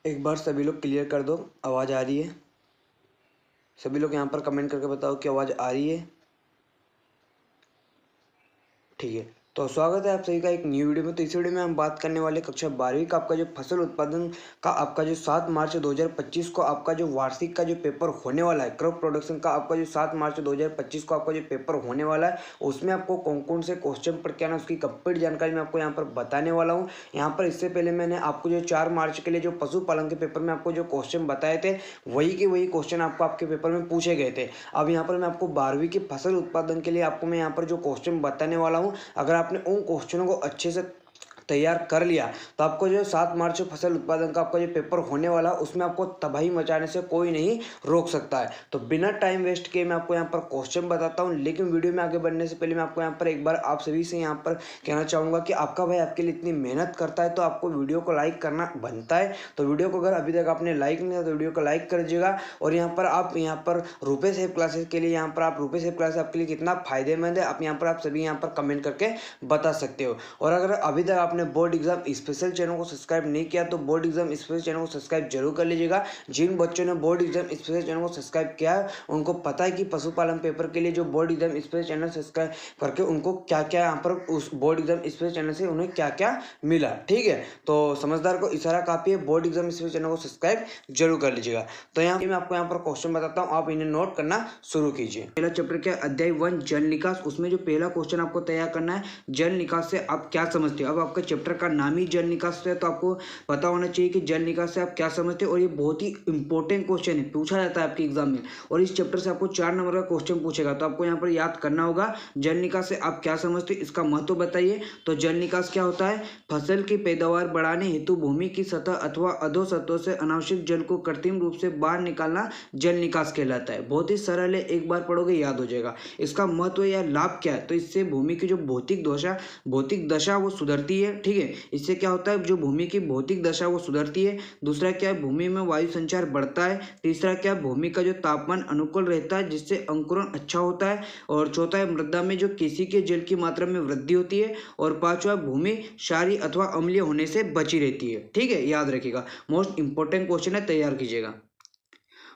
एक बार सभी लोग क्लियर कर दो, आवाज़ आ रही है? सभी लोग यहाँ पर कमेंट करके बताओ कि आवाज़ आ रही है। ठीक है, तो स्वागत है आप सभी का एक न्यू वीडियो में। तो इस वीडियो में हम बात करने वाले कक्षा 12वीं का आपका जो फसल उत्पादन का आपका जो 7 मार्च 2025 को आपका जो वार्षिक का जो पेपर होने वाला है, क्रॉप प्रोडक्शन का आपका जो 7 मार्च 2025 को आपका जो पेपर होने वाला है, उसमें आपको कौन कौन से क्वेश्चन पढ़ के आना, उसकी कंप्लीट जानकारी मैं आपको यहाँ पर बताने वाला हूँ। यहाँ पर इससे पहले मैंने आपको जो 4 मार्च के लिए जो पशुपालन के पेपर में आपको जो क्वेश्चन बताए थे, वही के वही क्वेश्चन आपको आपके पेपर में पूछे गए थे। अब यहाँ पर मैं आपको 12वीं के फसल उत्पादन के लिए आपको मैं यहाँ पर जो क्वेश्चन बताने वाला हूँ, अगर आपने उन क्वेश्चनों को अच्छे से तैयार कर लिया तो आपको जो 7 मार्च को फसल उत्पादन का आपका जो पेपर होने वाला उसमें आपको तबाही मचाने से कोई नहीं रोक सकता है। तो बिना टाइम वेस्ट किए मैं आपको यहाँ पर क्वेश्चन बताता हूँ, लेकिन वीडियो में आगे बढ़ने से पहले मैं आपको यहाँ पर एक बार आप सभी से यहाँ पर कहना चाहूँगा कि आपका भाई आपके लिए इतनी मेहनत करता है तो आपको वीडियो को लाइक करना बनता है। तो वीडियो को अगर अभी तक आपने लाइक नहीं किया तो वीडियो को लाइक कर दीजिएगा। और यहाँ पर आप यहाँ पर रुपये सेव क्लासेस के लिए यहाँ पर आप रुपये सेव क्लासेस आपके लिए कितना फायदेमंद है, आप यहाँ पर आप सभी यहाँ पर कमेंट करके बता सकते हो। और अगर अभी तक आपने बोर्ड एग्जाम स्पेशल चैनल को सब्सक्राइब नहीं किया तो बोर्ड एग्जाम स्पेशल चैनल को सब्सक्राइब जरूर कर लीजिएगा। जिन बच्चों ने बोर्ड एग्जाम स्पेशल चैनल को सब्सक्राइब किया है उनको पता है कि पशुपालन पेपर के लिए जो board exam special channel subscribe करके उनको क्या क्या यहाँ पर उस बोर्ड एग्जाम स्पेशल चैनल से उन्हें क्या क्या मिला। ठीक है, तो समझदार को इशारा काफी है, बोर्ड एग्जाम स्पेशल चैनल को सब्सक्राइब जरूर कर लीजिएगा। तो यहाँ मैं आपको यहाँ पर क्वेश्चन बताता हूँ, आप इन्हें नोट करना शुरू कीजिए। पहला चैप्टर क्या, अध्याय 1 जल निकास। उसमें जो पहला क्वेश्चन आपको तैयार करना है, जल निकास से आप क्या समझते हो। अब आपका चैप्टर का नाम ही जल निकास है तो आपको पता होना चाहिए कि जल निकास से आप क्या समझते हो। और ये बहुत ही इंपॉर्टेंट क्वेश्चन है, पूछा जाता है आपके एग्जाम में। और इस चैप्टर से आपको 4 नंबर का क्वेश्चन पूछेगा, तो आपको यहाँ पर याद करना होगा जल निकास से आप क्या समझते हो, इसका महत्व बताइए। तो जल निकास क्या होता है, फसल की पैदावार बढ़ाने हेतु भूमि की सतह अथवा अधोसतहों से अनावश्यक जल को कृत्रिम रूप से बाहर निकालना जल निकास कहलाता है। बहुत ही सरल है, एक बार पढ़ोगे याद हो जाएगा। इसका महत्व या लाभ क्या है, तो इससे भूमि की जो भौतिक दशा वो सुधरती है। ठीक है, इससे क्या होता है, जो भूमि की भौतिक दशा वो सुधरती है। दूसरा क्या है, भूमि में वायु संचार बढ़ता है। तीसरा क्या है, भूमि का जो तापमान अनुकूल रहता है जिससे अंकुरण अच्छा होता है। और चौथा है, मृदा में जो किसी के जल की मात्रा में वृद्धि होती है। और पांचवा, भूमि क्षारीय अथवा अम्लीय होने से बची रहती है। ठीक है, याद रखिएगा, मोस्ट इंपॉर्टेंट क्वेश्चन है, तैयार कीजिएगा।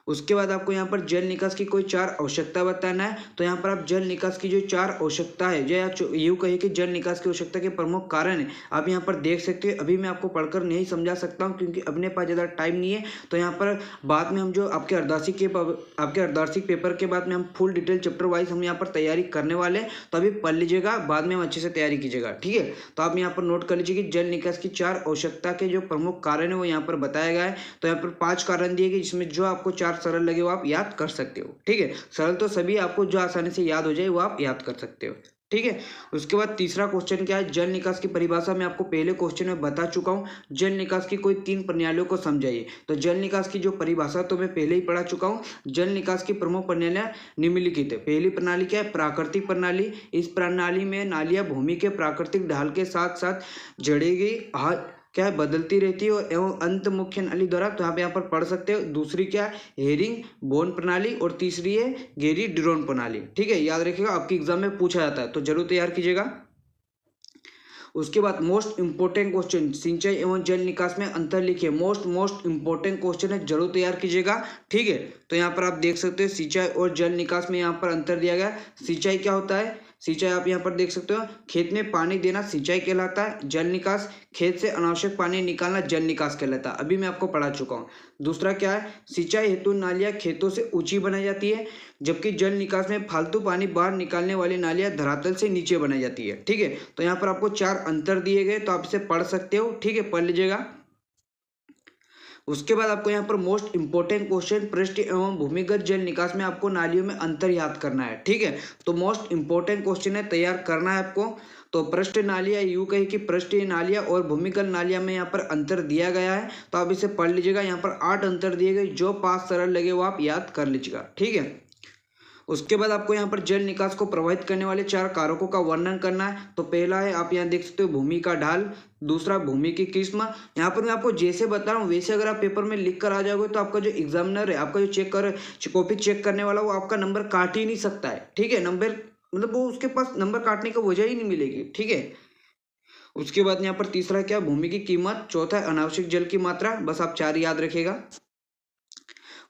उसके बाद आपको यहाँ पर जल निकास की कोई 4 आवश्यकता बताना है। तो यहाँ पर आप जल निकास की जो 4 आवश्यकता है, जो यूँ कहिए कि जल निकास की आवश्यकता के प्रमुख कारण है, आप यहाँ पर देख सकते हो। अभी मैं आपको पढ़कर नहीं समझा सकता हूँ क्योंकि अपने पास ज़्यादा टाइम नहीं है। तो यहाँ पर बाद में हम जो आपके अर्धवार्षिक पेपर के बाद में हम फुल डिटेल चैप्टर वाइज हम यहाँ पर तैयारी करने वाले हैं, तो अभी पढ़ लीजिएगा, बाद में हम अच्छे से तैयारी कीजिएगा। ठीक है, तो आप यहाँ पर नोट कर लीजिए कि जल निकास की 4 आवश्यकता के जो प्रमुख कारण है वो यहाँ पर बताया गया है। तो यहाँ पर 5 कारण दिए गए जिसमें जो आपको 4 सरल लगे वो आप याद कर सकते हो। ठीक है, सरल तो सभी, आपको जो आसानी से याद हो जाए वो आप याद कर सकते हो। ठीक है, उसके बाद तीसरा क्वेश्चन क्या है, जल निकास की परिभाषा मैं आपको पहले क्वेश्चन में बता चुका हूं। जल निकास की कोई 3 प्रणालियों को समझाइए। तो जल निकास की जो परिभाषा तो मैं पहले ही पढ़ा चुका हूं। जल निकास की प्रमुख प्रणालियां निम्नलिखित है। पहली प्रणाली क्या है, प्राकृतिक प्रणाली। इस प्रणाली में नालियां भूमि के प्राकृतिक ढाल के साथ साथ जड़ेगी क्या है, बदलती रहती है एवं अंत मुख्य नाली द्वारा, तो आप यहाँ पर पढ़ सकते हो। दूसरी क्या है, हेरिंग बोन प्रणाली। और तीसरी है गेरी ड्रोन प्रणाली। ठीक है, याद रखिएगा, आपके एग्जाम में पूछा जाता है तो जरूर तैयार कीजिएगा। उसके बाद मोस्ट इंपोर्टेंट क्वेश्चन, सिंचाई एवं जल निकास में अंतर लिखिए। मोस्ट इंपोर्टेंट क्वेश्चन है, जरूर तैयार कीजिएगा। ठीक है, तो यहाँ पर आप देख सकते हो सिंचाई और जल निकास में यहाँ पर अंतर दिया गया। सिंचाई क्या होता है, सिंचाई आप यहाँ पर देख सकते हो, खेत में पानी देना सिंचाई कहलाता है। जल निकास, खेत से अनावश्यक पानी निकालना जल निकास कहलाता है। अभी मैं आपको पढ़ा चुका हूँ। दूसरा क्या है, सिंचाई हेतु नालियाँ खेतों से ऊंची बनाई जाती है, जबकि जल निकास में फालतू पानी बाहर निकालने वाली नालियाँ धरातल से नीचे बनाई जाती है। ठीक है, तो यहाँ पर आपको 4 अंतर दिए गए, तो आप इसे पढ़ सकते हो। ठीक है, पढ़ लीजिएगा। उसके बाद आपको यहाँ पर मोस्ट इंपोर्टेंट क्वेश्चन, पृष्ठ एवं भूमिगत जल निकास में आपको नालियों में अंतर याद करना है। ठीक है, तो मोस्ट इंपोर्टेंट क्वेश्चन है, तैयार करना है आपको। तो पृष्ठ नालियाँ, यूँ कहे कि पृष्ठीय नालियाँ और भूमिगत नालियाँ में यहाँ पर अंतर दिया गया है, तो आप इसे पढ़ लीजिएगा। यहाँ पर 8 अंतर दिए गए, जो 5 सरल लगे वो आप याद कर लीजिएगा। ठीक है, उसके बाद आपको यहाँ पर जल निकास को प्रभावित करने वाले 4 कारकों का वर्णन करना है। तो पहला है, आप यहाँ देख सकते हो, भूमि का ढाल। दूसरा, भूमि की किस्म। यहाँ पर मैं आपको जैसे बता रहा हूँ वैसे अगर आप पेपर में लिख कर आ जाओगे तो आपका जो एग्जामिनर है, आपका जो कॉपी चेक करने वाला, वो आपका नंबर काट ही नहीं सकता है। ठीक है, नंबर मतलब वो उसके पास नंबर काटने का वजह ही नहीं मिलेगी। ठीक है, उसके बाद यहाँ पर तीसरा क्या, भूमि की कीमत। चौथा अनावश्यक जल की मात्रा। बस आप 4 याद रखिएगा।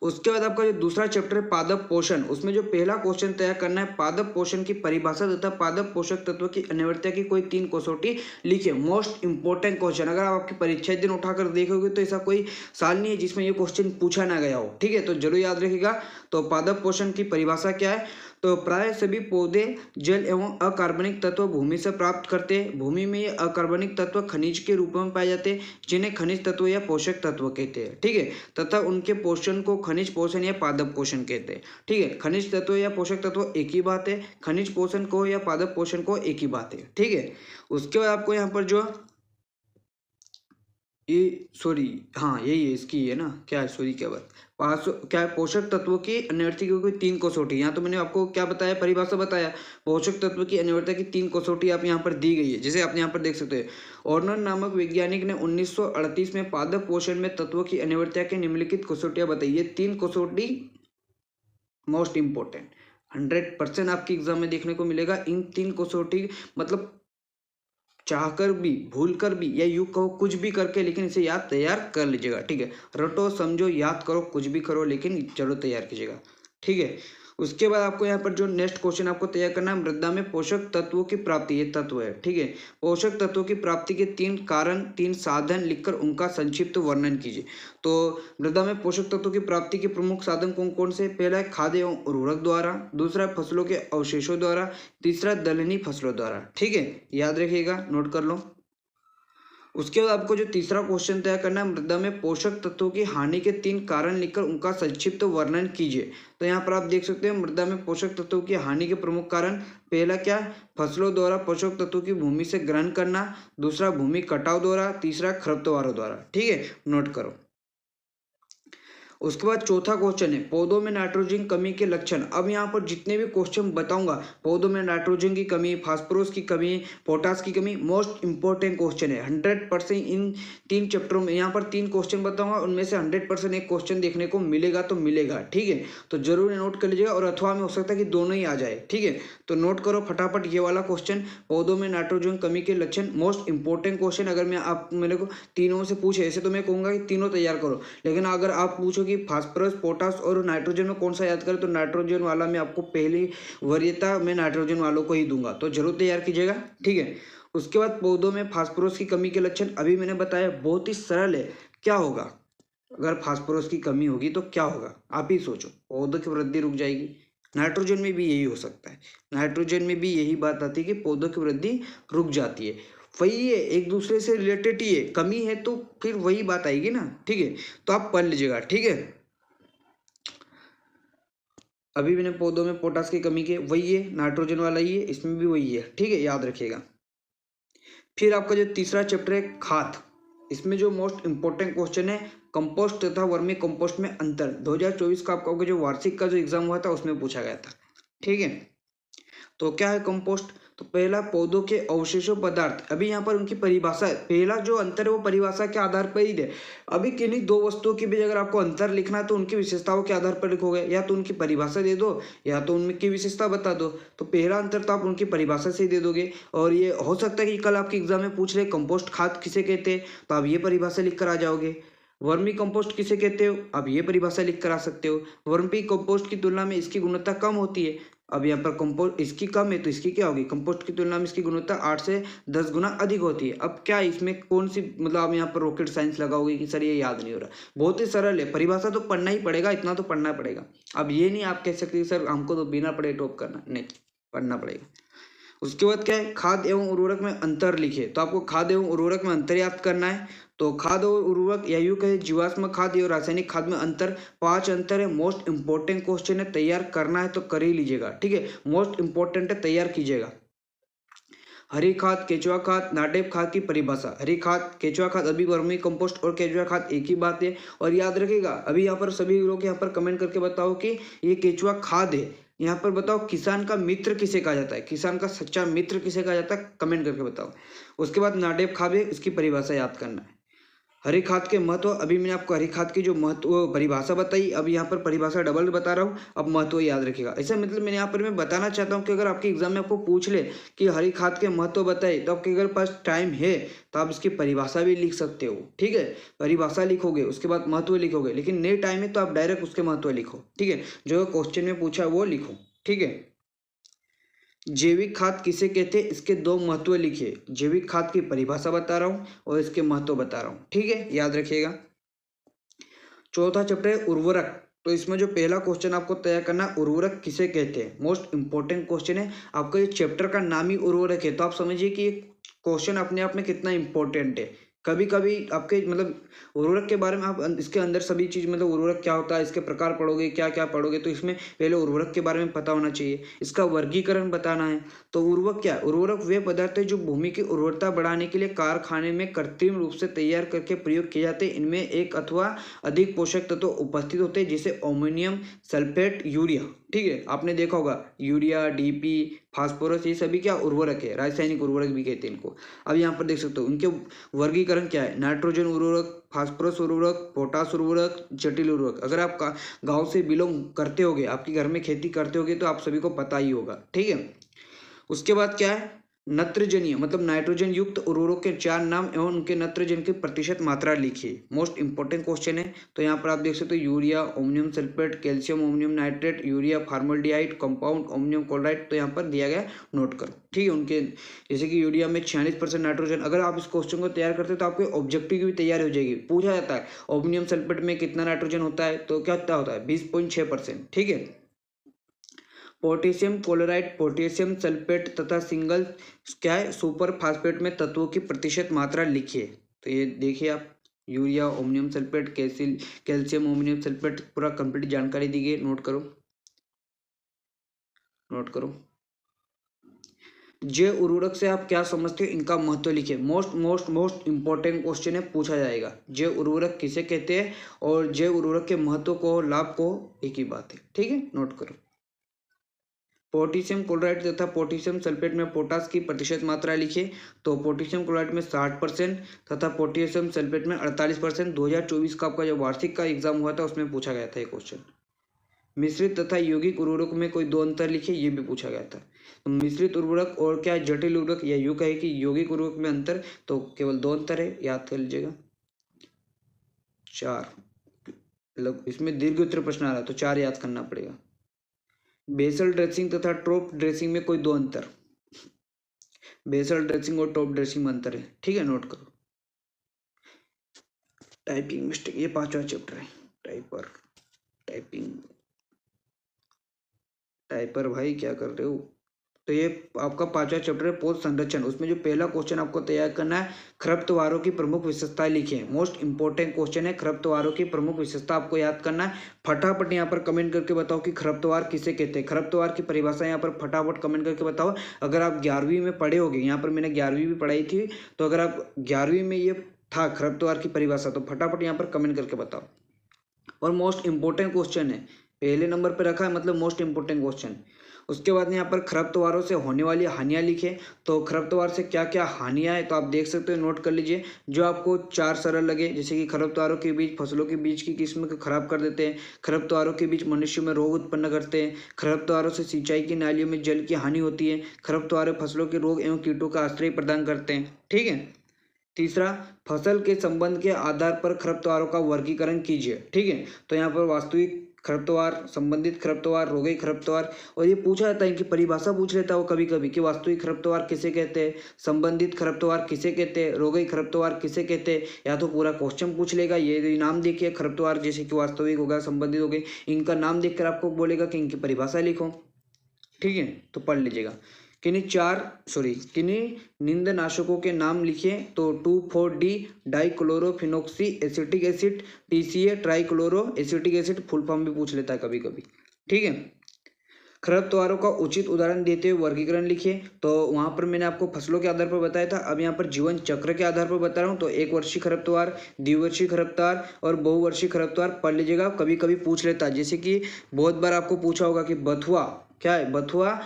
उसके बाद आपका जो दूसरा चैप्टर है पादप पोषण, उसमें जो पहला क्वेश्चन तैयार करना है, पादप पोषण की परिभाषा तथा पादप पोषक तत्व की अनिवार्यता की कोई 3 कसौटी लिखिए। मोस्ट इंपॉर्टेंट क्वेश्चन, अगर आप आपकी परीक्षा दिन उठाकर देखोगे तो ऐसा कोई साल नहीं है जिसमें ये क्वेश्चन पूछा ना गया हो, ठीक है, तो जरूर याद रखिएगा। तो पादप पोषण की परिभाषा क्या है, तो प्राय सभी पौधे जल एवं अकार्बनिक तत्व भूमि से प्राप्त करते हैं। भूमि में ये अकार्बनिक तत्व खनिज के रूप में पाए जाते हैं, जिन्हें खनिज तत्व या पोषक तत्व कहते हैं, ठीक है, तथा उनके पोषण को खनिज पोषण या पादप पोषण कहते हैं, ठीक है। खनिज तत्व या पोषक तत्व एक ही बात है, खनिज पोषण को या पादप पोषण को एक ही बात है, ठीक है। उसके बाद आपको यहाँ पर जो ये सॉरी, हाँ यही है, इसकी है ना, क्या है, सॉरी क्या बात, क्या है, पोषक तत्वों की अनिवार्यता की कोई 3 कसौटी। यहाँ तो मैंने आपको क्या बताया, परिभाषा बताया, पोषक तत्व की अनिवार्यता की 3 कसौटी आप यहाँ पर दी गई है, जैसे आप यहाँ पर देख सकते हैं। ऑर्नर नामक वैज्ञानिक ने 1938 में पादप पोषण में तत्वों की अनिवार्यता की निम्नलिखित कसौटियां बताई। ये 3 कसौटी मोस्ट इंपॉर्टेंट 100% आपके एग्जाम में देखने को मिलेगा। इन 3 कसौटी मतलब चाहकर भी, भूल कर भी, या यूं कहो कुछ भी करके, लेकिन इसे याद तैयार कर लीजिएगा, ठीक है। रटो समझो याद करो कुछ भी करो, लेकिन जरूर तैयार कीजिएगा, ठीक है। उसके बाद आपको यहाँ पर जो नेक्स्ट क्वेश्चन आपको तैयार करना है, मृदा में पोषक तत्वों की प्राप्ति, ये तत्व है, ठीक है। पोषक तत्वों की प्राप्ति के 3 कारण, 3 साधन लिखकर उनका संक्षिप्त वर्णन कीजिए। तो मृदा में पोषक तत्वों की प्राप्ति के प्रमुख साधन कौन कौन से, पहला है खाद एवं उर्वरक द्वारा, दूसरा फसलों के अवशेषों द्वारा, तीसरा दलहनी फसलों द्वारा, ठीक है, याद रखिएगा, नोट कर लो। उसके बाद आपको जो तीसरा क्वेश्चन तैयार करना है, मृदा में पोषक तत्वों की हानि के 3 कारण लिखकर उनका संक्षिप्त वर्णन कीजिए। तो यहाँ पर आप देख सकते हैं मृदा में पोषक तत्वों की हानि के प्रमुख कारण, पहला क्या, फसलों द्वारा पोषक तत्वों की भूमि से ग्रहण करना, दूसरा भूमि कटाव द्वारा, तीसरा खरपतवारों द्वारा, ठीक है, नोट करो। उसके बाद चौथा क्वेश्चन है पौधों में नाइट्रोजन कमी के लक्षण। अब यहाँ पर जितने भी क्वेश्चन बताऊंगा, पौधों में नाइट्रोजन की कमी, फास्फोरस की कमी, पोटास की कमी, मोस्ट इंपॉर्टेंट क्वेश्चन है। 100% इन 3 चैप्टरों में यहाँ पर 3 क्वेश्चन बताऊंगा, उनमें से 100% एक क्वेश्चन देखने को मिलेगा तो मिलेगा, ठीक है। तो जरूर नोट कर लीजिएगा, और अथवा में हो सकता है कि दोनों ही आ जाए, ठीक है। तो नोट करो फटाफट ये वाला क्वेश्चन, पौधों में नाइट्रोजन कमी के लक्षण, मोस्ट इंपॉर्टेंट क्वेश्चन। अगर मैं आप मेरे को तीनों से पूछे, ऐसे तो मैं कहूँगा कि तीनों तैयार करो, लेकिन अगर आप पूछो कि फास्फोरस, पोटास और नाइट्रोजन में कौन सा याद करें, तो नाइट्रोजन वाला मैं आपको पहली वरीयता मैं नाइट्रोजन वालों को ही दूंगा, तो जरूर तैयार कीजिएगा, ठीक है। उसके बाद पौधों में फास्फोरस की कमी के लक्षण, अभी मैंने बताया, बहुत ही सरल है। क्या होगा अगर फास्फोरस की कमी होगी तो क्या होगा, आप ही सोचो, पौधों की वृद्धि रुक जाएगी। नाइट्रोजन में भी यही हो सकता है, नाइट्रोजन में भी यही बात आती है कि पौधों की वृद्धि रुक जाती है। वही है, एक दूसरे से रिलेटेड ही है, कमी है तो फिर वही बात आएगी ना, ठीक है। तो आप पढ़ लीजिएगा, ठीक है। अभी मैंने पौधों में पोटास की कमी के, वही है, नाइट्रोजन वाला ही है, इसमें भी वही है, ठीक है, याद रखिएगा। फिर आपका जो तीसरा चैप्टर है खाद, इसमें जो मोस्ट इंपॉर्टेंट क्वेश्चन है कंपोस्ट तथा वर्मी कंपोस्ट में अंतर। 2024 का आपका जो वार्षिक का जो एग्जाम हुआ था उसमें पूछा गया था, ठीक है। तो क्या है कंपोस्ट, तो पहला पौधों के अवशेषों पदार्थ। अभी यहाँ पर उनकी परिभाषा है, पहला जो अंतर है वो परिभाषा के आधार पर ही है। अभी किन्हीं 2 वस्तुओं के बीच अगर आपको अंतर लिखना है तो उनकी विशेषताओं के आधार पर लिखोगे, या तो उनकी परिभाषा दे दो या तो उनकी विशेषता बता दो। तो पहला अंतर तो आप उनकी परिभाषा से ही दे दोगे, और ये हो सकता है कि कल आपके एग्जाम में पूछ रहे कंपोस्ट खाद किसे कहते हैं, तो आप ये परिभाषा लिख कर आ जाओगे। वर्मी कंपोस्ट किसे कहते हो, आप ये परिभाषा लिख कर आ सकते हो। वर्मी कंपोस्ट की तुलना में इसकी गुणवत्ता कम होती है, अब यहाँ पर कंपोस्ट इसकी कम है तो इसकी क्या होगी, कंपोस्ट की तुलना में इसकी गुणवत्ता 8 से 10 गुना अधिक होती है। अब क्या इसमें कौन सी, मतलब आप यहाँ पर रॉकेट साइंस लगाओगे कि सर ये याद नहीं हो रहा, बहुत ही सरल है, परिभाषा तो पढ़ना ही पड़ेगा, इतना तो पढ़ना पड़ेगा। अब ये नहीं आप कह सकते सर हमको तो बिना पढ़े टॉप करना, नहीं, पढ़ना पड़ेगा। उसके बाद क्या है, खाद एवं उर्वरक में अंतर लिखे। तो आपको खाद एवं उर्वरक में अंतर याद करना है। तो खाद और उर्वरक या यूं कहे जीवाश्म खाद और रासायनिक खाद में अंतर, 5 अंतर है। मोस्ट इंपॉर्टेंट क्वेश्चन है, तैयार करना है तो कर ही लीजिएगा, ठीक है, मोस्ट इंपॉर्टेंट है, तैयार कीजिएगा। हरी खाद, केचुआ खाद, नाटेप खाद की परिभाषा। हरी खाद, केचुआ खाद, अभी वर्मी कंपोस्ट और केचुआ खाद एक ही बात है, और याद रखिएगा। अभी यहाँ पर सभी लोग यहाँ पर कमेंट करके बताओ कि ये केचुआ खाद है, यहाँ पर बताओ किसान का मित्र किसे कहा जाता है, किसान का सच्चा मित्र किसे कहा जाता है, कमेंट करके बताओ। उसके बाद नाटेप खाद है, इसकी परिभाषा याद करना है। हरी खाद के महत्व, अभी मैंने आपको हरी खाद की जो महत्व परिभाषा बताई, अब यहाँ पर परिभाषा डबल बता रहा हूँ, अब महत्व याद रखिएगा। ऐसा मतलब मैंने यहाँ पर मैं बताना चाहता हूँ कि अगर आपके एग्जाम में आपको पूछ ले कि हरी खाद के महत्व बताए, तो आपके अगर पास टाइम है तो आप इसकी परिभाषा भी लिख सकते हो, ठीक है। परिभाषा लिखोगे, उसके बाद महत्व लिखोगे, लेकिन नहीं टाइम है तो आप डायरेक्ट उसके महत्व लिखो, ठीक है। जो क्वेश्चन में पूछा वो लिखो, ठीक है। जैविक खाद किसे कहते हैं, इसके दो महत्व लिखिए। जैविक खाद की परिभाषा बता रहा हूँ और इसके महत्व बता रहा हूँ, ठीक है, याद रखिएगा। चौथा चैप्टर है उर्वरक। तो इसमें जो पहला क्वेश्चन आपको तैयार करना, उर्वरक किसे कहते हैं, मोस्ट इंपॉर्टेंट क्वेश्चन है। आपका ये चैप्टर का नाम ही उर्वरक है, तो आप समझिए कि ये क्वेश्चन अपने आप में कितना इंपॉर्टेंट है। कभी कभी आपके मतलब उर्वरक के बारे में आप इसके अंदर सभी चीज़ मतलब उर्वरक क्या होता है, इसके प्रकार पढ़ोगे, क्या क्या पढ़ोगे, तो इसमें पहले उर्वरक के बारे में पता होना चाहिए, इसका वर्गीकरण बताना है। तो उर्वरक क्या है, उर्वरक वे पदार्थ है जो भूमि की उर्वरता बढ़ाने के लिए कारखाने में कृत्रिम रूप से तैयार करके प्रयोग किए जाते हैं। इनमें एक अथवा अधिक पोषक तत्व उपस्थित होते हैं, जैसे अमोनियम सल्फेट, यूरिया, ठीक है। आपने देखा होगा यूरिया, डीपी, फास्फोरस, ये सभी क्या उर्वरक है, रासायनिक उर्वरक भी कहते हैं इनको। अब यहाँ पर देख सकते हो उनके वर्गीकरण क्या है, नाइट्रोजन उर्वरक, फास्फोरस उर्वरक, पोटास उर्वरक, जटिल उर्वरक। अगर आप गांव से बिलोंग करते होगे, आपके घर में खेती करते होगे, तो आप सभी को पता ही होगा, ठीक है। उसके बाद क्या है, नत्रजनीय मतलब नाइट्रोजन युक्त उर्वरकों के चार नाम एवं उनके नत्रजन की प्रतिशत मात्रा लिखिए। मोस्ट इंपॉर्टेंट क्वेश्चन है। तो यहाँ पर आप देख सकते हो urea, ammonium sulphate, calcium ammonium nitrate, urea formaldehyde compound, ammonium chloride. तो यहाँ पर दिया गया, नोट करो, ठीक है। उनके जैसे कि यूरिया में 46% नाइट्रोजन। अगर आप इस क्वेश्चन को तैयार करते हो तो आपके ऑब्जेक्टिव की भी तैयारी हो जाएगी। पूछा जाता है अमोनियम सल्फेट में कितना नाइट्रोजन होता है, तो क्या होता है 20.6%, ठीक है। पोटेशियम क्लोराइड, पोटेशियम सल्फेट तथा सिंगल क्या है सुपर फास्फेट में तत्वों की प्रतिशत मात्रा लिखिए। तो ये देखिए आप, urea, ammonium sulphate, calcium ammonium sulphate, पूरा कंप्लीट जानकारी दी गई, नोट करो, नोट करो। जैव उर्वरक से आप क्या समझते हो, इनका महत्व लिखिए। Most most most important question है, पूछा जाएगा। जैव उर्वरक किसे कहते हैं और जैव उर्वरक के महत्व को, लाभ को, एक ही बात है, ठीक है, नोट करो। पोटेशियम क्लोराइड तथा पोटेशियम सल्फेट में पोटास की प्रतिशत मात्रा लिखिए। तो पोटेशियम क्लोराइड में 60% तथा पोटेशियम सल्फेट में 48%। 2024 का आपका जो वार्षिक का एग्जाम हुआ था उसमें पूछा गया था ये क्वेश्चन। मिश्रित तथा यौगिक उर्वरक में कोई दो अंतर लिखिए, ये भी पूछा गया था। तो मिश्रित उर्वरक और क्या जटिल उर्वरक, या यूं कहे कि यौगिक उर्वरक में अंतर, तो केवल दो अंतर है, याद कर लीजिएगा। 4, मतलब इसमें दीर्घ उत्तर प्रश्न आ रहा है तो 4 याद करना पड़ेगा। बेसल ड्रेसिंग तथा टॉप ड्रेसिंग में कोई दो अंतर, बेसल ड्रेसिंग और टॉप ड्रेसिंग में अंतर है, ठीक है, नोट करो। टाइपिंग मिस्टेक, ये 5वां चैप्टर है। टाइपर, टाइपिंग, टाइपर भाई क्या कर रहे हो। तो ये आपका 5वां चैप्टर है पोष संरक्षण। उसमें जो पहला क्वेश्चन आपको तैयार करना है, खरपतवारों की प्रमुख विशेषताएं लिखें। मोस्ट इंपॉर्टेंट क्वेश्चन है, खरपतवारों की प्रमुख विशेषता आपको याद करना है। फटाफट यहाँ पर कमेंट करके बताओ कि खरपतवार किसे कहते हैं। खरपतवार की परिभाषा यहाँ पर फटाफट कमेंट करके बताओ। अगर आप 11वीं में पढ़े होगे, यहाँ पर मैंने 11वीं भी पढ़ाई थी, तो अगर आप 11वीं में ये था खरपतवार की परिभाषा, तो फटाफट यहाँ पर कमेंट करके बताओ। और मोस्ट इंपॉर्टेंट क्वेश्चन है, पहले नंबर पर रखा है, मतलब मोस्ट इंपॉर्टेंट क्वेश्चन। उसके बाद यहाँ पर खरपतवारों से होने वाली हानियाँ लिखें। तो खरपतवार से क्या क्या हानियाँ हैं, तो आप देख सकते हो, नोट कर लीजिए। जो आपको 4 सरल लगे, जैसे कि खरपतवारों के बीच फसलों के बीच की किस्म को खराब कर देते हैं, खरपतवारों के बीच मनुष्य में रोग उत्पन्न करते हैं, खरपतवारों से सिंचाई की नालियों में जल की हानि होती है, खरपतवार फसलों के रोग एवं कीटों का आश्रय प्रदान करते हैं, ठीक है। तीसरा, फसल के संबंध के आधार पर खरपतवारों का वर्गीकरण कीजिए, ठीक है। तो यहाँ पर वास्तविक खरपतवार, संबंधित खरपतवार, रोगी खरपतवार, और ये पूछा जाता है कि परिभाषा पूछ लेता है वो कभी कभी कि वास्तविक खरपतवार किसे कहते हैं, संबंधित खरपतवार किसे कहते हैं, रोगी खरपतवार किसे कहते हैं, या तो पूरा क्वेश्चन पूछ लेगा। ये नाम देखिए खरपतवार, जैसे कि वास्तविक होगा, संबंधित हो गई, इनका नाम देखकर आपको बोलेगा कि इनकी परिभाषा लिखो, ठीक है, तो पढ़ लीजिएगा। किन्हीं निंदनाशकों के नाम लिखिए। तो 2,4-D dichlorophenoxy acetic acid, TCA trichloro acetic acid, full form भी पूछ लेता है कभी कभी, ठीक है। खरपतवारों का उचित उदाहरण देते हुए वर्गीकरण लिखिए। तो वहां पर मैंने आपको फसलों के आधार पर बताया था, अब यहाँ पर जीवन चक्र के आधार पर बता रहा हूँ। तो 1 वर्षीय खरपतवार, द्विवर्षीय खरपतवार और बहुवर्षीय खरपतवार पढ़ लीजिएगा, कभी कभी पूछ लेता है। जैसे कि बहुत बार आपको पूछा होगा कि बथुआ क्या है, बथुआ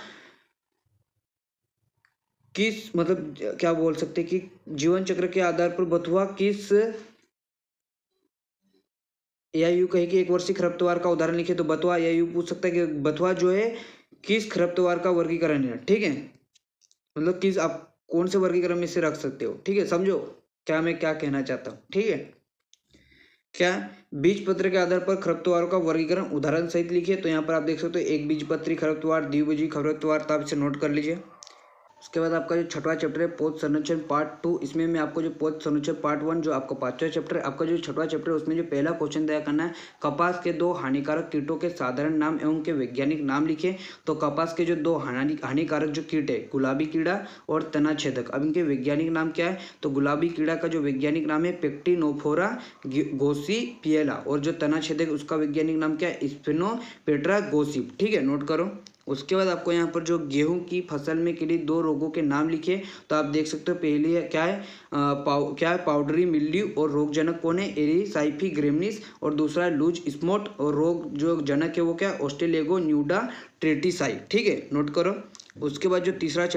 किस मतलब क्या बोल सकते हैं कि जीवन चक्र के आधार पर बथुआ किस AIU कहे कि एक वर्षीय खरपतवार का उदाहरण लिखे तो बथुआ। AIU पूछ सकता है कि बथुआ जो है किस खरपतवार का वर्गीकरण है, ठीक है, मतलब किस, आप कौन से वर्गीकरण में इसे रख सकते हो, ठीक है, समझो क्या मैं क्या कहना चाहता हूँ, ठीक है। क्या बीज पत्र के आधार पर खरपतवारों का वर्गीकरण उदाहरण सहित लिखिए। तो यहाँ पर आप देख सकते हो एक बीजपत्री खरपतवार, द्विबीजीय खरपतवार, तो आप इसे नोट कर लीजिए। उसके बाद आपका जो छठवां चैप्टर है पौध संरक्षण पार्ट 2, इसमें मैं आपको जो पौध संरक्षण पार्ट 1 जो आपका 5वां चैप्टर है, आपका जो छठवां चैप्टर है उसमें जो पहला क्वेश्चन तैयार करना है, कपास के 2 हानिकारक कीटों के साधारण नाम एवं उनके वैज्ञानिक नाम लिखे। तो कपास के जो 2 हानिकारक जो कीट है, गुलाबी कीड़ा और तना छेदक, अब इनके वैज्ञानिक नाम क्या है, तो गुलाबी कीड़ा का जो वैज्ञानिक नाम है पेक्टिनोफोरा गोसिपिएला, और जो तना छेदक उसका वैज्ञानिक नाम क्या है, स्पिनोपेट्रा गोसिप, ठीक है, नोट करो। उसके बाद आपको यहाँ पर जो गेहूं की फसल में के लिए 2 रोगों के नाम लिखे। तो आप देख सकते हो पहली है क्या है, क्या है, पाउडरी मिल्ड्यू, और रोगजनक कौन है, एरिसाइफी ग्रेमनिस, और दूसरा है लूज स्पॉट, और रोग जो जनक है वो क्या है, ऑस्ट्रेलेगो न्यूडा ट्रेटिसाई, ठीक है, नोट करो। उसके बाद जो तीसरा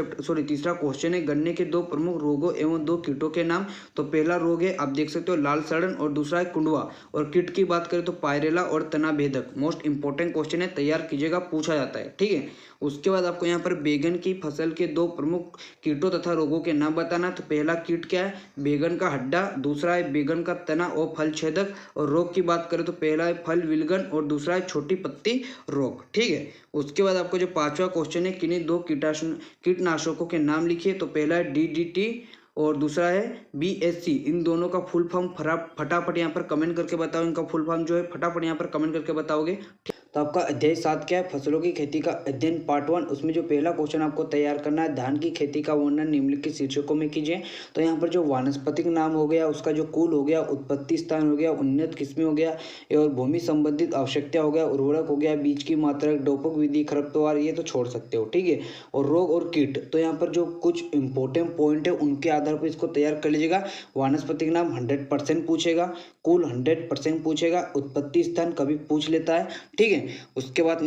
क्वेश्चन है, गन्ने के 2 प्रमुख रोगों एवं 2 कीटों के नाम। तो पहला रोग है आप देख सकते हो लाल सड़न, और दूसरा है कुंडवा, और कीट की बात करें तो पायरेला और तना भेदक। मोस्ट इंपॉर्टेंट क्वेश्चन है, तैयार कीजिएगा, पूछा जाता है, ठीक है। उसके बाद आपको यहाँ पर बैगन की फसल के 2 प्रमुख कीटों तथा रोगों के नाम बताना। तो पहला कीट क्या है, बैगन का हड्डा, दूसरा है बैगन का तना और फल छेदक, और रोग की बात करें तो पहला है फल विलगन और दूसरा है छोटी पत्ती रोग, ठीक है। उसके बाद आपको जो 5वां क्वेश्चन है, किन्हीं 2 कीटनाशकों के नाम लिखिए। तो पहला है DDT और दूसरा है BSC। इन दोनों का फुल फॉर्म फटाफट यहाँ पर कमेंट करके बताओ, इनका फुल फॉर्म जो है फटाफट यहाँ पर कमेंट करके बताओगे। तो आपका अध्याय 7 क्या है, फसलों की खेती का अध्ययन पार्ट 1, उसमें जो पहला क्वेश्चन आपको तैयार करना है, धान की खेती का वर्णन निम्नलिखित शीर्षकों में कीजिए। तो यहाँ पर जो वानस्पतिक नाम हो गया, उसका जो कुल हो गया, उत्पत्ति स्थान हो गया, उन्नत किस्में हो गया, और भूमि संबंधित आवश्यकता हो गया, उर्वरक हो गया, बीज की मात्रा, डोपक विधि, खरपतवार, ये तो छोड़ सकते हो, ठीक है। और रोग और कीट, तो यहाँ पर जो कुछ इंपॉर्टेंट पॉइंट है उनके आधार पर इसको तैयार कर लीजिएगा। वानस्पतिक नाम 100% पूछेगा, कुल 100% पूछेगा, उत्पत्ति स्थान कभी पूछ लेता है, ठीक है। उसके बाद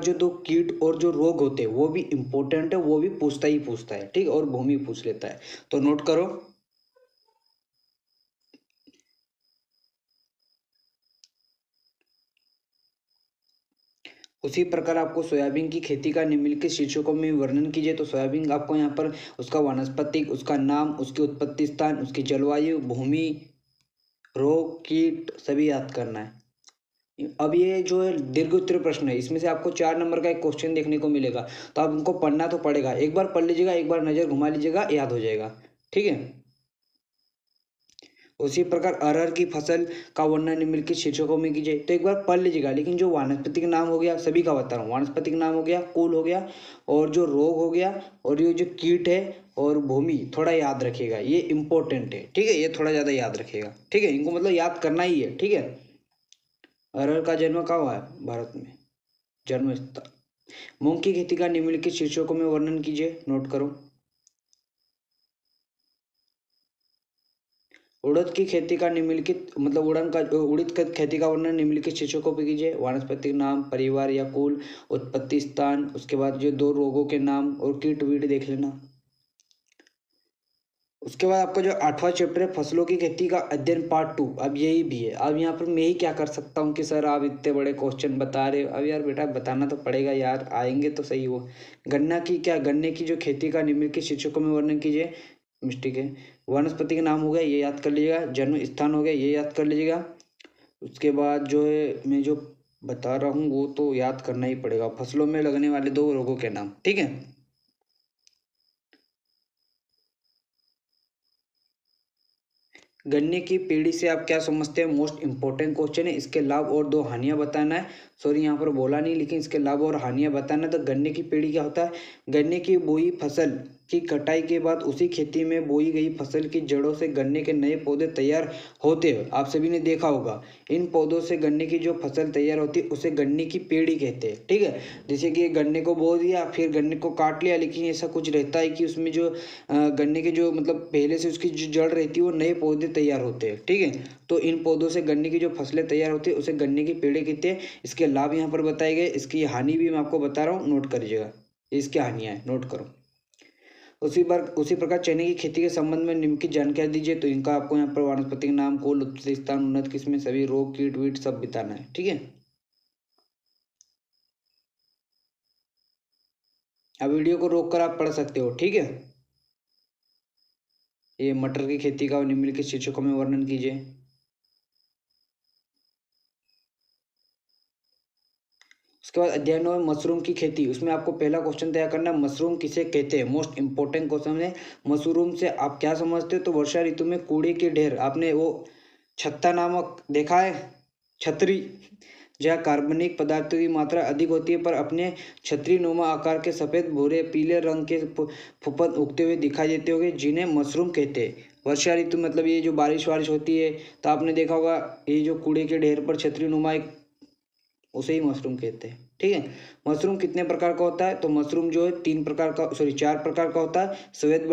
जो 2 कीट और जो रोग होते हैं वो भी इंपॉर्टेंट है, वो भी पूछता है, ठीक है, और भूमि पूछ लेता है, तो नोट करो। उसी प्रकार आपको सोयाबीन की खेती का निम्नलिखित शीर्षकों में वर्णन कीजिए। तो सोयाबीन आपको यहाँ पर उसका वानस्पतिक, उसका नाम, उसकी उत्पत्ति स्थान, उसकी जलवायु, भूमि, रोग, कीट सभी याद करना है। अब ये जो है दीर्घ उत्तरीय प्रश्न है, इसमें से आपको 4 नंबर का एक क्वेश्चन देखने को मिलेगा, तो आप उनको पढ़ना तो पड़ेगा, एक बार पढ़ लीजिएगा, एक बार नज़र घुमा लीजिएगा, याद हो जाएगा, ठीक है। उसी प्रकार अरहर की फसल का वर्णन निम्नलिखित शीर्षकों में कीजिए। तो एक बार पढ़ लीजिएगा, लेकिन जो वानस्पतिक नाम हो गया, सभी का बता रहा हूँ, वानस्पतिक नाम हो गया, कुल हो गया, और जो रोग हो गया, और ये जो कीट है और भूमि, थोड़ा याद रखिएगा, ये इंपॉर्टेंट है, ठीक है, ये थोड़ा ज़्यादा याद रखिएगा, ठीक है, इनको मतलब याद करना ही है, ठीक है। अरहर का जन्म कहाँ हुआ है, भारत में, जन्म स्थल। मूंग की खेती का निम्नलिखित शीर्षकों में वर्णन कीजिए, नोट करो। उड़द की खेती का निम्नलिखित मतलब उड़द की खेती का वर्णन निम्नलिखित शीर्षकों पर कीजिए। वानस्पतिक नाम, परिवार या कुल, उत्पत्ति स्थान, उसके बाद जो 2 रोगों के नाम, और कीट वीट देख लेना। उसके बाद आपका जो 8वां चैप्टर है फसलों की खेती का अध्ययन पार्ट 2, अब यही भी है। अब यहाँ पर मैं ही क्या कर सकता हूँ कि सर आप इतने बड़े क्वेश्चन बता रहे हो, अब यार बेटा बताना तो पड़ेगा यार, आएंगे तो सही वो। गन्ने की जो खेती का निम्नलिखित शीर्षकों में वर्णन कीजिए, मिस्टेक है। वनस्पति का नाम हो गया, ये याद कर लीजिएगा, जन्म स्थान हो गया, ये याद कर लीजिएगा। उसके बाद जो है मैं जो बता रहा हूँ वो तो याद करना ही पड़ेगा, फसलों में लगने वाले 2 रोगों के नाम, ठीक है। गन्ने की पेड़ी से आप क्या समझते हैं, मोस्ट इंपॉर्टेंट क्वेश्चन है। इसके लाभ और 2 हानियां बताना है, सॉरी यहाँ पर बोला नहीं, लेकिन इसके लाभ और हानियां बताना है। तो गन्ने की पेड़ी क्या होता है, गन्ने की बोई फसल की कटाई के बाद उसी खेती में बोई गई फसल की जड़ों से गन्ने के नए पौधे तैयार होते हैं। आप सभी ने देखा होगा, इन पौधों से गन्ने की जो फसल तैयार होती है उसे गन्ने की पेड़ी कहते हैं, ठीक है। जैसे कि गन्ने को बो दिया, फिर गन्ने को काट लिया, लेकिन ऐसा कुछ रहता है कि उसमें जो गन्ने के जो मतलब पहले से उसकी जो जड़ रहती है वो नए पौधे तैयार होते हैं, ठीक है। तो इन पौधों से गन्ने की जो फसलें तैयार होती है उसे गन्ने की पेड़ी कहते हैं। इसके लाभ यहाँ पर बताए गए, इसकी हानि भी मैं आपको बता रहा हूँ, नोट करिएगा, इसकी हानियाँ हैं, नोट करो। उसी प्रकार चने की खेती के संबंध में निम्नलिखित जानकारी दीजिए। तो इनका आपको यहाँ पर वानस्पतिक नाम, कुल, उत्पत्ति स्थान, उन्नत किस्में, सभी रोग, कीट वीट सब बताना है। ठीक है, अब वीडियो को रोक कर आप पढ़ सकते हो। ठीक है, ये मटर की खेती का निम्नलिखित शीर्षकों में वर्णन कीजिए। उसके बाद अध्याय 9 मशरूम की खेती। उसमें आपको पहला क्वेश्चन तैयार करना है, मशरूम किसे कहते हैं। मोस्ट इंपॉर्टेंट क्वेश्चन है, मशरूम से आप क्या समझते हो। तो वर्षा ऋतु में कूड़े के ढेर, आपने वो छत्ता नामक देखा है, छतरी, जहाँ कार्बनिक पदार्थों की मात्रा अधिक होती है पर अपने छतरी नुमा आकार के सफ़ेद, भूरे, पीले रंग के फुफद उगते हुए दिखाई देते होंगे, जिन्हें मशरूम कहते हैं। वर्षा ऋतु मतलब ये जो बारिश वारिश होती है, तो आपने देखा होगा ये जो कूड़े के ढेर पर छतरी नुमा एक, उसे ही मशरूम कहते हैं। ठीक है, मशरूम कितने प्रकार का होता है। तो मशरूम जो है 4 प्रकार का होता है, श्वेत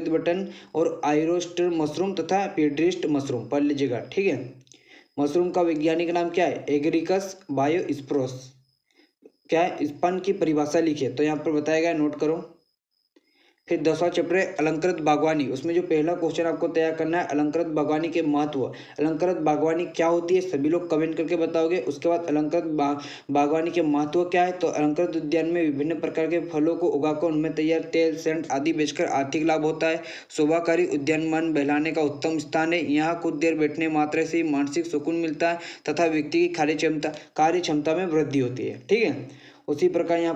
बटन और आयरोस्टर मशरूम तथा पेड्रिस्ट मशरूम, पढ़ लीजिएगा। ठीक है, मशरूम का वैज्ञानिक नाम क्या है, एगरिकस बायोस्पोरस। क्या है, स्पन की परिभाषा लिखिए। तो यहाँ पर बताया गया, नोट करो। फिर 10वां चैप्टर है अलंकृत बागवानी। उसमें जो पहला क्वेश्चन आपको तैयार करना है, अलंकृत बागवानी के महत्व। अलंकृत बागवानी क्या होती है, सभी लोग कमेंट करके बताओगे। उसके बाद अलंकृत बागवानी के महत्व क्या है। तो अलंकृत उद्यान में विभिन्न प्रकार के फलों को उगाकर उनमें तैयार तेल, सेंट आदि बेचकर आर्थिक लाभ होता है। शोभाकारी उद्यान मन बहलाने का उत्तम स्थान है। यहाँ कुछ देर बैठने मात्र से ही मानसिक सुकून मिलता है तथा व्यक्ति की कार्य क्षमता में वृद्धि होती है। ठीक है, उसी प्रकार यहाँ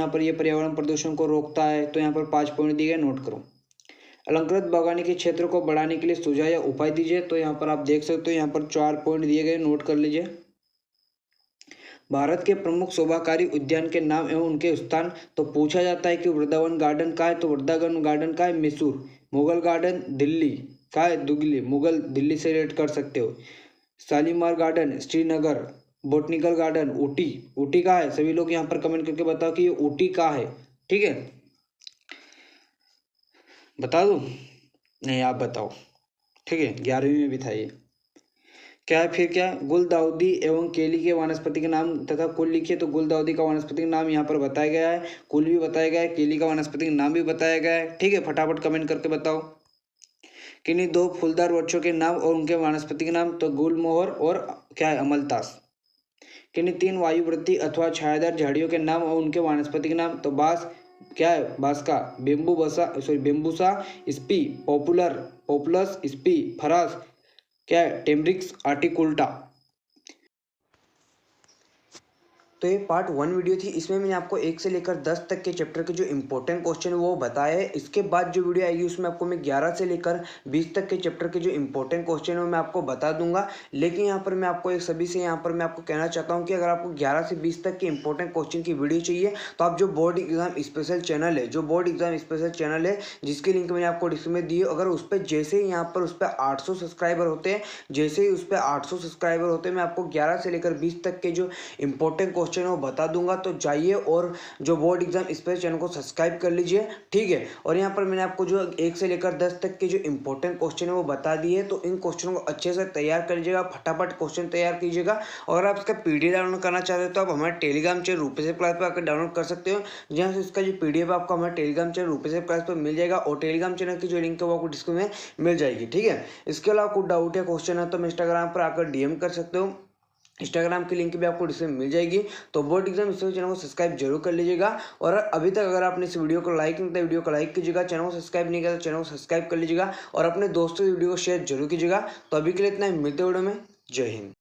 पर ये पर्यावरण प्रदूषण को रोकता है। तो यहाँ पर 5 पॉइंट दिए गए, नोट करो। अलंकृत बागवानी के क्षेत्र को बढ़ाने के लिए सुझाव या उपाय दीजिए। तो यहाँ पर आप देख सकते हो, यहाँ पर 4 पॉइंट दिए गए, नोट कर लीजिए। भारत के प्रमुख शोभाकारी उद्यान के नाम एवं उनके स्थान। तो पूछा जाता है कि वृंदावन गार्डन का है। तो वृंदावन गार्डन का है मैसूर। मुगल गार्डन दिल्ली का है, दुगली, मुगल दिल्ली से रेट कर सकते हो। Shalimar garden Srinagar. Botanical garden Ooty, Ooty का है। सभी लोग यहाँ पर कमेंट करके बताओ कि ये ऊटी का है। ठीक है, बता दूं, नहीं आप बताओ। ठीक है, 11वीं में भी था ये। क्या है फिर, क्या गुलदाउदी एवं केली के वानस्पतिक नाम तथा कुल लिखिए। तो गुलदाउदी का वानस्पतिक नाम यहाँ पर बताया गया है, कुल भी बताया गया है, केली का वानस्पतिक नाम भी बताया गया है। ठीक है, फटाफट कमेंट करके बताओ किन्हीं 2 फूलदार वृक्षों के नाम और उनके वानस्पतिक नाम। तो गुलमोहर और क्या है, अमलतास। किन्हीं 3 वायुवृत्ति अथवा छायादार झाड़ियों के नाम और उनके वानस्पतिक नाम। तो बांस, क्या है, बांस का बेम्बूसा स्पी, पॉपुलस स्पी, फरास, क्या है, टेम्ब्रिक्स आर्टिकुल्टा। तो ये पार्ट 1 वीडियो थी। इसमें मैंने आपको 1 से लेकर 10 तक के चैप्टर के जो इंपॉर्टेंट क्वेश्चन है वो बताए हैं। इसके बाद जो वीडियो आएगी उसमें आपको मैं 11 से लेकर 20 तक के चैप्टर के जो इंपॉर्टेंट क्वेश्चन है वो मैं आपको बता दूंगा। लेकिन यहाँ पर मैं आपको एक सभी से यहाँ पर मैं आपको कहना चाहता हूँ कि अगर आपको 11 से 20 तक के इंपॉर्टेंट क्वेश्चन की वीडियो चाहिए तो आप जो बोर्ड एग्जाम स्पेशल चैनल है, जिसकी लिंक मैंने आपको डिस्क्रिप्शन में दी है, अगर उस पर जैसे ही यहाँ पर उस पर 800 सब्सक्राइबर होते हैं, मैं आपको 11 से लेकर 20 तक के जो इंपॉर्टेंट क्वेश्चन वो बता दूंगा। तो जाइए और जो बोर्ड एग्जाम स्पेशल चैनल को सब्सक्राइब कर लीजिए। ठीक है, और यहाँ पर मैंने आपको जो 1 से लेकर 10 तक के जो इंपॉर्टेंट क्वेश्चन है वो बता दिए। तो इन क्वेश्चनों को अच्छे से तैयार कर लीजिएगा, फटाफट क्वेश्चन तैयार कीजिएगा। और अगर आप इसका पीडीएफ डाउनलोड करना चाहते हो तो आप हमारे टेलीग्राम चैनल रूपेश क्लास पर आकर डाउनलोड कर सकते हो, जहाँ से इसका जो पीडीएफ आपको हमारे टेलीग्राम चैनल रूपेश क्लास पर मिल जाएगा। और टेलीग्राम चैनल की जो लिंक है वो आपको डिस्क्रिप्शन में मिल जाएगी। ठीक है, इसके अलावा कुछ डाउट या क्वेश्चन है तो मैं इंस्टाग्राम पर आकर डीएम कर सकते हो, इंस्टाग्राम की लिंक भी आपको डिस्क्रिप्शन में मिल जाएगी। तो बोर्ड एग्जाम स्पेशल चैनल को सब्सक्राइब जरूर कर लीजिएगा। और अभी तक अगर आपने इस वीडियो को लाइक नहीं किया, वीडियो को लाइक कीजिएगा, चैनल को सब्सक्राइब नहीं किया तो चैनल को सब्सक्राइब कर लीजिएगा और अपने दोस्तों की वीडियो को शेयर जरूर कीजिएगा। तो अभी के लिए इतना ही, मिलते वीडियो में, जय हिंद।